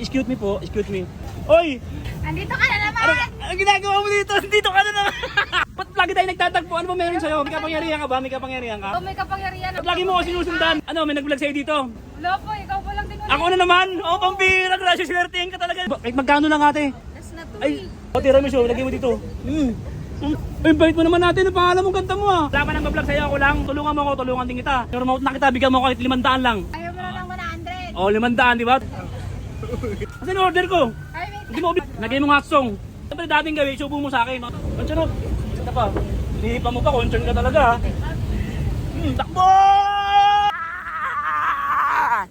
Excuse me po, excuse me. Oy! Andito ka na naman! Ang ginagawa mo dito? Dito ka na naman! Ba't lagi tayo nagtatagpo? Ano ba meron sa'yo? May kapangyarihan ka ba? May kapangyarihan ka? Oh, may kapangyarihan. Ba't lagi mo ako sinusundan? Ano, may nag-vlog sa'yo dito? Wala po, ikaw pa lang din ulit. Ako na naman! Oh, pambira! Gracias, swertein ka talaga! Kahit magkano lang ate? Last na to Ay, o tira mo siya, lagay mo dito. Ay, bait mo naman natin, ang pangalan mo, ganda mo ah. Wala pa nang mag-vlog sa'yo, ako lang. Tulungan mo ako, tulungan din kita. Yung remote na kita, bigyan mo ako kahit 500 lang. Ayaw mo na lang 100. O, 500, di ba? Kasi in-order ko. Ay, wait. Hindi mo, lagay mo nga song. Siyempre dating gawin, subo mo sa akin. Concern, ito pa. Hinihipa mo pa, concern ka talaga ha. Takbo!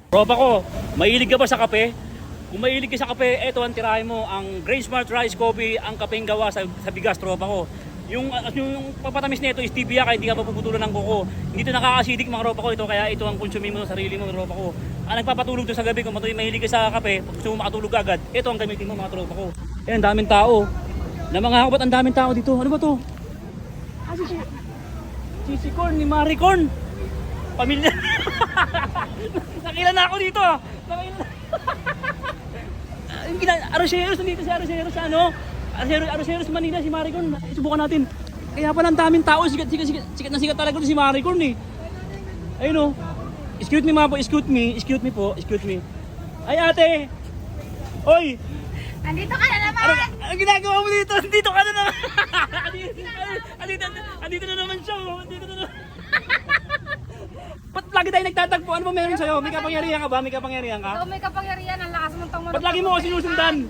Tropa ko, mahilig ka ba sa kape? Kung mahilig ka sa kape, eto ang tirahin mo, ang Grain Smart Rice Coffee, ang kapeng gawa sa bigas, tropa ko. Yung papatamis nito is stevia kaya hindi ka papuputulan ng kuko. Hindi ito nakaka-acidic mga tropa ko ito, kaya ito ang konsumin mo sa sarili mo, tropa ko. Ang nagpapatulog to sa gabi, kung mahilig ka sa kape, pag gusto mo makatulog agad, ito ang gamitin mo mga tropa ko. Eh, ang daming tao. Namangako, ba't ang daming tao dito? Ano ba to? Ah, si Corn, ni Marie Corn. Pamilya. Nakila na ako dito. Aroseros, nandito si Aroseros sa ano? Aroseros Manila, si Marie Corn. Subukan natin. Kaya pala ang daming tao. Sikat na sikat talaga si Marie Corn eh. Ayun o. Excuse me mga po, excuse me po, excuse me. Ay ate! Oy! Andito ka na naman! Ang ginagawa mo dito? Dito ka na naman! Andito na naman siya! Andito na naman! Ba't lagi tayo nagtatagpo? Ano ba meron sa'yo? May kapangyarihan ka ba? May kapangyarihan ka? Ikaw may kapangyarihan, ang lakas mong tong Ba't lagi mo ako sinusundan?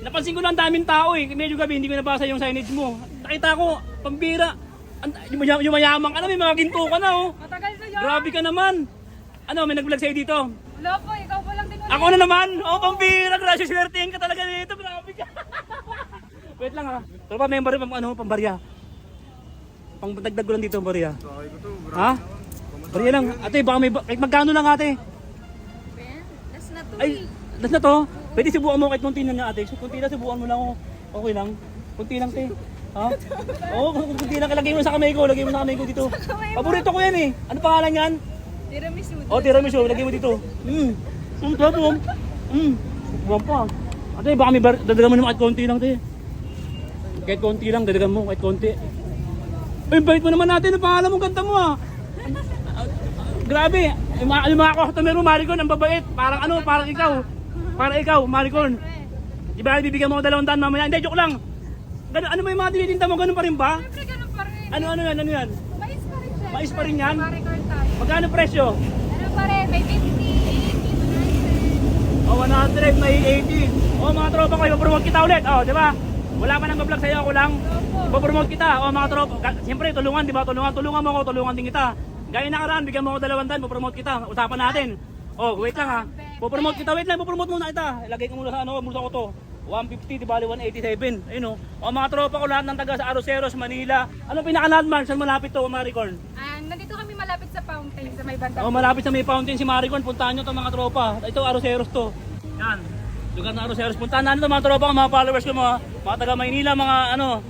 Napansin ko lang daming tao eh. Medyo gabi, hindi ko nabasa yung signage mo. Nakita ko, pambira. Yung mayamang ka na, may mga ginto ka na oh. Matagal na yan! Grabe ka naman! Ano, may nag-vlog sa'yo dito? Wala po, ikaw pa lang din ulit. Ako na naman! Oh, pambira! Gracias, swertein ka talaga dito! Grabe ka! Wait lang ha. Pero pa member pambarya. Pangdagdag ko lang dito, pambarya. Ha? Barya lang. Ate, baka may... Kahit magkano lang ate? Ben, last na to. Ay, das na to. Pwede subukan mo kahit kunti na nga ate. So, kunti na, subukan mo lang ako. Okay lang. Kunti lang, te. Ha? Oo, kunti lang. Lagay mo sa kamay ko. Lagay mo sa kamay ko dito. Paborito ko yan eh. Ano pangalan yan? Tiramisu. Oh, tiramisu. Lagay mo dito. Sarap. Sarap pa. Ate, baka may dadagan mo naman kahit konti lang, te. Kahit konti lang, dadagan mo kahit konti. Ay, bait mo naman natin. Ang pangalan mo, ganda mo ah. Grabe. Yung mga customer mo, Maricon, ang babait. Parang ano, parang ikaw. Parang ikaw, Maricon. Di ba, bibigyan mo ako 200 mamaya? Hindi, joke lang. Ganun, ano ba yung mga tinitinta mo? Ganun pa rin ba? Siyempre, ganun pa rin. Ano yan? Ano yan? Mais pa rin siya. Mais pa rin yan? Maricorn tayo. Magkano presyo? Ano pa rin, may 50, 80, 100. Oh, 100, may 80. Oh, mga tropa ko, ipapromote kita ulit. Oh, di ba? Wala pa nang vlog sa'yo, ako lang. Ipapromote kita. Oh, mga tropa. Siyempre, tulungan, di ba? Tulungan mo ako, tulungan din kita. Gaya nakaraan, bigyan mo ako 200, popromote kita. Usapan natin. Oh, wait lang ha. Popromote kita, wait lang, popromote muna kita. Ilagay ko muna sa ano, muna ko to. 150, di bali 187. Ayun oh. O mga tropa ko lahat ng taga sa Aroseros, Manila. Ano pinaka-landmark? Saan malapit to, Maricorn? Nandito kami malapit sa fountain sa may banda. Oh, malapit sa may fountain si Maricorn. Puntahan nyo to mga tropa. Ito Aroseros to. Yan. Lugar na Aroseros. Puntahan natin to mga tropa ko, mga followers ko, mga taga Maynila, mga ano.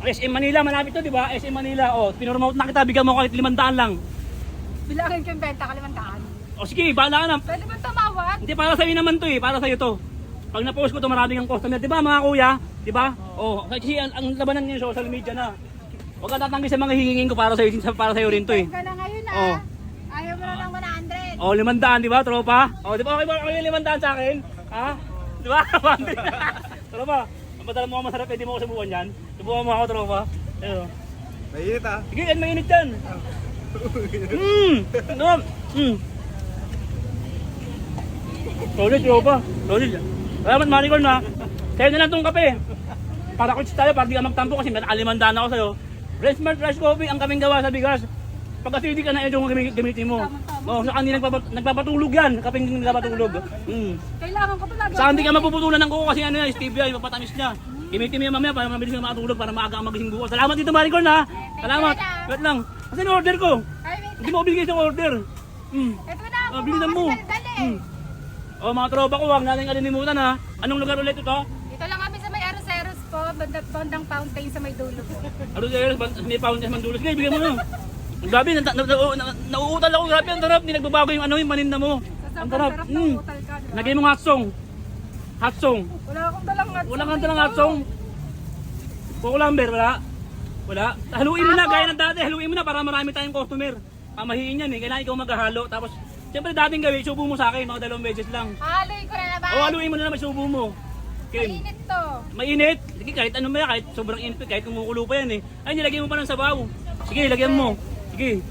SM Manila, malapit to, di ba? SM Manila. Oh, pinoromote na kita, bigyan mo kahit 500 lang. Bilangin ko yung benta ka 500. O sige, bahala ka na. Pwede ba tumawad? Hindi, para sa'yo naman to eh. Para sa'yo to. Pag na-post ko to, maraming ang customer. Di ba mga kuya? Di ba? Oh, kasi ang labanan niyo social media na. Huwag ka tatanggi sa mga hihingin ko para sa'yo rin to eh. Ka na ngayon Oh. Ayaw mo na lang 100. Oh, 500, di ba, tropa? Oh, di ba okay ba yung 500 sa akin? Ha? Di ba? Tropa, ang padala mo ako masarap, pwede mo ako subukan yan. Subukan mo ako, tropa. Ayun. Mainit ah. Sige, yan, mainit yan. No. Solid, tropa. Solid. Salamat, Maricorn na. Sa'yo na lang itong kape. Para coach tayo, para di ka magtampo kasi nakalimandaan ako sa'yo. Grain Smart Rice Coffee, ang kaming gawa sa bigas. Pag acidic ka na, ito yung gamitin mo. Oh, sa kanila nagpapatulog yan. Kaping nagpapatulog. Kailangan ko talaga. Saka hindi ka mapuputulan ng kuko kasi ano yan, stevia, yung papatamis niya. Gamitin mo yan mamaya para mabilis ka makatulog para maaga kang magising bukas. Salamat dito, Maricorn ha. Salamat. Wait lang. Kasi order ko. Ay, wait. Hindi mo bigay sa order. Ito na ako. Bilisan mo. Oh, mga tropa ko, huwag natin kalinimutan ha. Anong lugar ulit ito? Dito lang kami sa may Aroseros po, bandang fountain sa may dulo. Ano sa'yo, may pound sa Mandulos. Sige, bigyan mo na. Grabe, nauutal ako. Grabe, ang sarap. Hindi nagbabago yung ano, yung paninda mo. Ang sarap. Lagay mo nga song. Hot song. Wala akong dalang hot Wala sauce kang talang dito. hot song. Coco Lumber, wala. Wala. Haluin mo na, gaya ng dati. Haluin mo na para marami tayong customer. Pamahiin yan eh. Kailangan ikaw maghahalo. Tapos, siyempre dating gawin, subo mo sa akin. Mga 2 beses lang. Haloy ko na naman. O, haluin mo na naman, subo mo. Kim. Mainit to. Mainit. Sige, kahit ano ba yan, kahit sobrang init, kahit kumukulo pa yan eh. Ay, nilagyan mo pa ng sabaw. Sige, lagyan mo. Sige.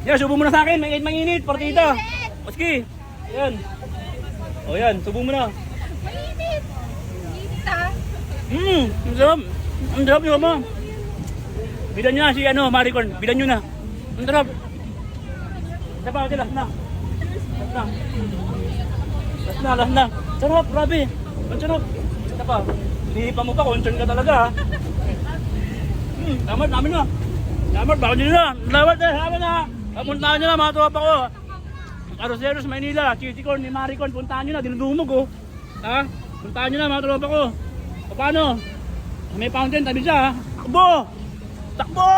Yan, subo mo na sa akin. Mainit, partida. O, sige. Yan. O, yan, subo mo na. Mainit. Mainit ha. Ang sarap. Ang sarap yung ama. Bilan nyo na si Maricorn. Bilan nyo na. Ang sarap. Isa pa, last na. Last na. Last na, last na. Sarap, grabe. Ang sarap. Isa pa. Hinihipa mo pa, concern ka talaga ha. Damat, namin na. Damat, baka nyo na. Damat eh, damat na. Puntahan nyo na, mga tropa ko. Caroseros, Maynila, Chichicorn, ni Maricorn, puntahan nyo na, dinudumog oh. Ha? Puntahan nyo na, mga tropa ko. Paano? May fountain, tabi siya ha. Takbo! Takbo!